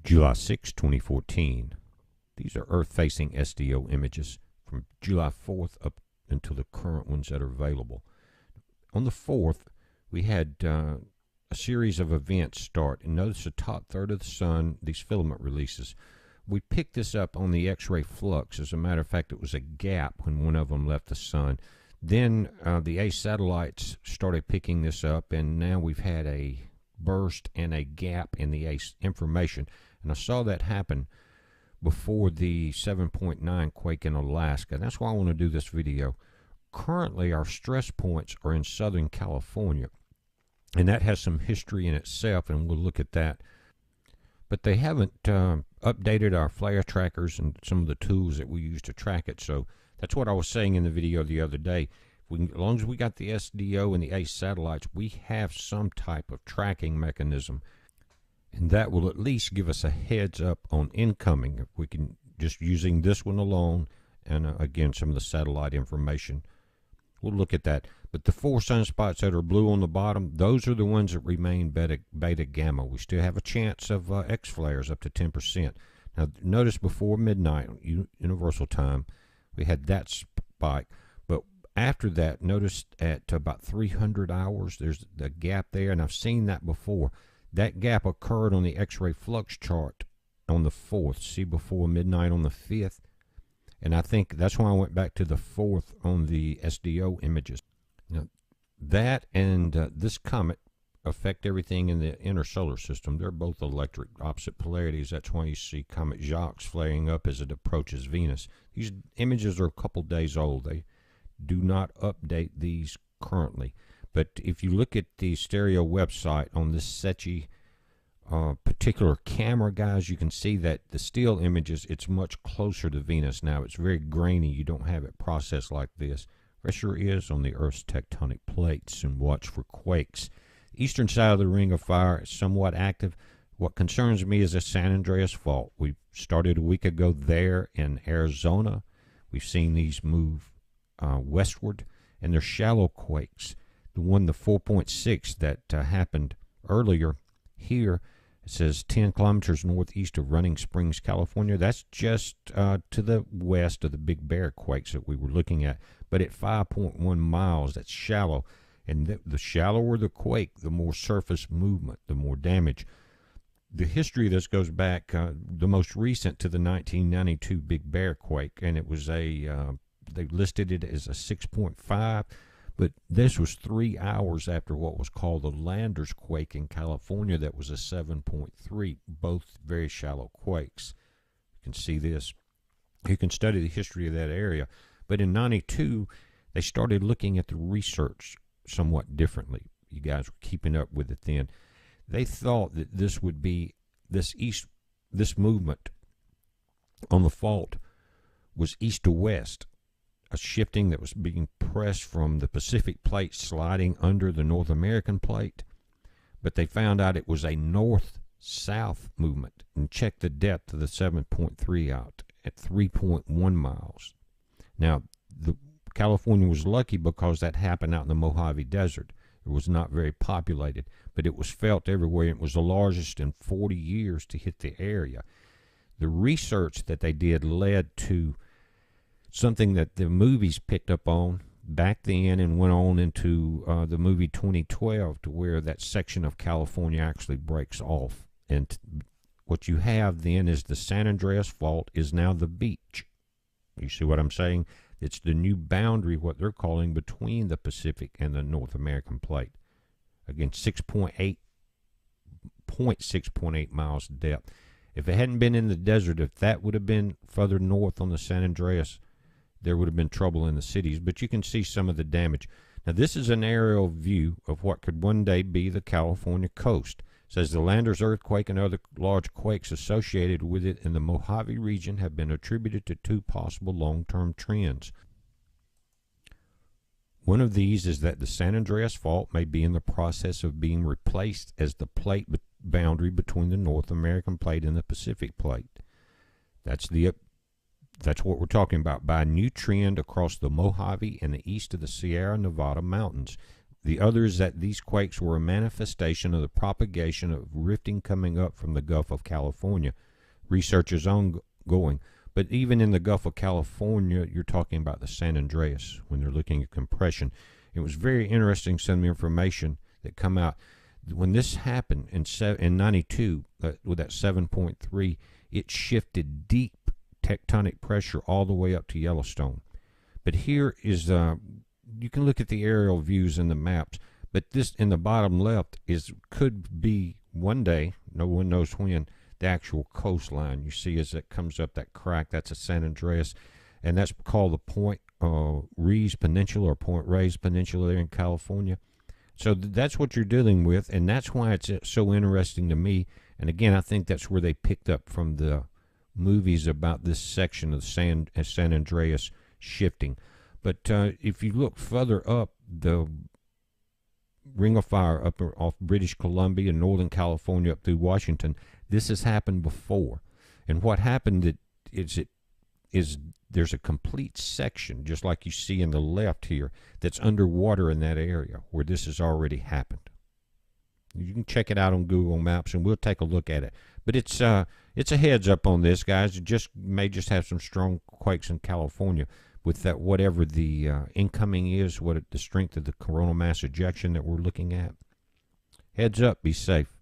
July 6, 2014. These are Earth-facing SDO images from July 4th up until the current ones that are available. On the 4th, we had a series of events start, and notice the top third of the sun, these filament releases. We picked this up on the X-ray flux. As a matter of fact, it was a gap when one of them left the sun. Then the A satellites started picking this up, and now we've had a burst and a gap in the A information. And I saw that happen before the 7.9 quake in Alaska. That's why I want to do this video. Currently, our stress points are in Southern California, and that has some history in itself, and we'll look at that. But they haven't updated our flare trackers and some of the tools that we use to track it. So that's what I was saying in the video the other day. As long as we got the SDO and the A satellites, we have some type of tracking mechanism, and that will at least give us a heads up on incoming. If we can, just using this one alone, and again, some of the satellite information. We'll look at that. But the 4 sunspots that are blue on the bottom, those are the ones that remain beta gamma. We still have a chance of X flares up to 10%. Now, notice before midnight, universal time, we had that spike. But after that, notice at about 300 hours, there's the gap there, and I've seen that before. That gap occurred on the X-ray flux chart on the 4th. See, before midnight on the 5th. And I think that's why I went back to the 4th on the SDO images. Now, that and this comet affect everything in the inner solar system. They're both electric, opposite polarities. That's why you see Comet Jacques flaring up as it approaches Venus. These images are a couple days old. They do not update these currently. But if you look at the stereo website on this SETI particular camera, guys, you can see that the still images, it's much closer to Venus now. It's very grainy. You don't have it processed like this. Pressure is on the Earth's tectonic plates, and watch for quakes. Eastern side of the Ring of Fire is somewhat active. What concerns me is the San Andreas Fault. We started a week ago there in Arizona. We've seen these move westward, and they're shallow quakes. The 4.6 that happened earlier here, it says 10 kilometers northeast of Running Springs, California. That's just to the west of the Big Bear quakes that we were looking at. But at 5.1 miles, that's shallow. And the shallower the quake, the more surface movement, the more damage. The history of this goes back, the most recent, to the 1992 Big Bear quake. And it was they listed it as a 6.5. But this was 3 hours after what was called the Landers quake in California. That was a 7.3, both very shallow quakes. You can see this. You can study the history of that area. But in 92, they started looking at the research somewhat differently. You guys were keeping up with it then. They thought that this would be, this movement on the fault was east to west. A shifting that was being pressed from the Pacific plate sliding under the North American plate. But they found out it was a north-south movement. And check the depth of the 7.3 out at 3.1 miles. Now, California was lucky because that happened out in the Mojave Desert. It was not very populated, but it was felt everywhere. It was the largest in 40 years to hit the area. The research that they did led to something that the movies picked up on back then and went on into the movie 2012, to where that section of California actually breaks off. And what you have then is the San Andreas Fault is now the beach. You see what I'm saying? It's the new boundary, what they're calling, between the Pacific and the North American plate. Again, 6.8 miles depth. If it hadn't been in the desert, if that would have been further north on the San Andreas, there would have been trouble in the cities. But you can see some of the damage. Now, this is an aerial view of what could one day be the California coast. It says the Landers earthquake and other large quakes associated with it in the Mojave region have been attributed to 2 possible long-term trends. One of these is that the San Andreas Fault may be in the process of being replaced as the plate boundary between the North American plate and the Pacific plate. That's what we're talking about, by a new trend across the Mojave and the east of the Sierra Nevada mountains. The other is that these quakes were a manifestation of the propagation of rifting coming up from the Gulf of California. Research is ongoing. But even in the Gulf of California, you're talking about the San Andreas when they're looking at compression. It was very interesting, some of the information that come out. When this happened in 92, with that 7.3, it shifted deep tectonic pressure all the way up to Yellowstone. But here is, you can look at the aerial views in the maps, but this in the bottom left could be one day, no one knows when, the actual coastline. You see as it comes up that crack, that's a San Andreas, and that's called the Point Reyes Peninsula or Point Reyes Peninsula there in California. So that's what you're dealing with, and that's why it's so interesting to me. And again, I think that's where they picked up from the movies about this section of San Andreas shifting. But if you look further up, the Ring of Fire up off British Columbia, Northern California, up through Washington, this has happened before. And what happened is there's a complete section, just like you see in the left here, that's underwater in that area where this has already happened. You can check it out on Google Maps, and we'll take a look at it. But it's a heads up on this, guys. It may just have some strong quakes in California with that, whatever the incoming is, the strength of the coronal mass ejection that we're looking at. Heads up, be safe.